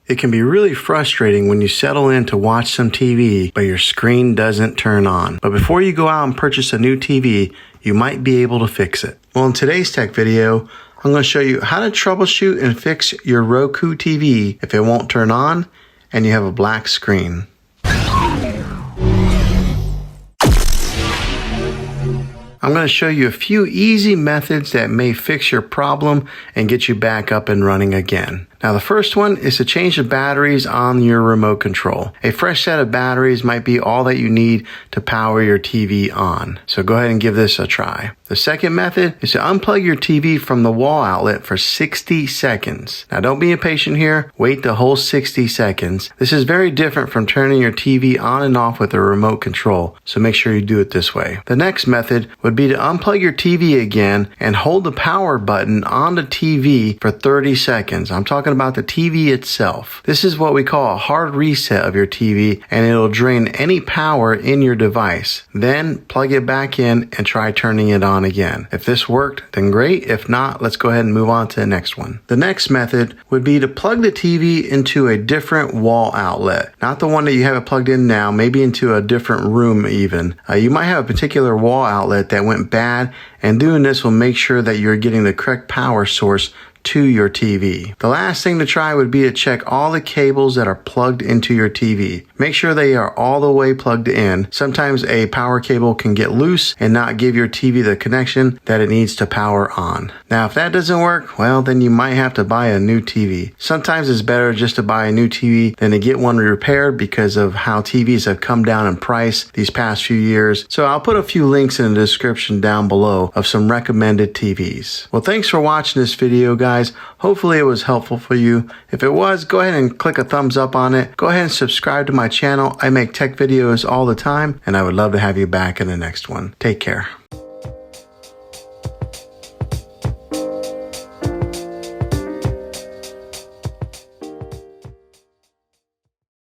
It can be really frustrating when you settle in to watch some TV, but your screen doesn't turn on. But before you go out and purchase a new TV, you might be able to fix it. Well, in today's tech video, I'm going to show you how to troubleshoot and fix your Roku TV if it won't turn on and you have a black screen. I'm going to show you a few easy methods that may fix your problem and get you back up and running again. Now, the first one is to change the batteries on your remote control. A fresh set of batteries might be all that you need to power your TV on. So go ahead and give this a try. The second method is to unplug your TV from the wall outlet for 60 seconds. Now, don't be impatient here. Wait the whole 60 seconds. This is very different from turning your TV on and off with a remote control, so make sure you do it this way. The next method would be to unplug your TV again and hold the power button on the TV for 30 seconds. I'm talking about the TV itself. This is what we call a hard reset of your TV, and it'll drain any power in your device. Then plug it back in and try turning it on again. If this worked, then great. If not, let's go ahead and move on to the next one. The next method would be to plug the TV into a different wall outlet. Not the one that you have it plugged in now, maybe into a different room even. You might have a particular wall outlet that went bad, and doing this will make sure that you're getting the correct power source to your TV. The last thing to try would be to check all the cables that are plugged into your TV. Make sure they are all the way plugged in. Sometimes a power cable can get loose and not give your TV the connection that it needs to power on. Now, if that doesn't work, well, then you might have to buy a new TV. Sometimes it's better just to buy a new TV than to get one repaired because of how TVs have come down in price these past few years. So I'll put a few links in the description down below of some recommended TVs. Well, thanks for watching this video, guys. Hopefully it was helpful for you. If it was, go ahead and click a thumbs up on it. Go ahead and subscribe to my channel. I make tech videos all the time, and I would love to have you back in the next one. Take care.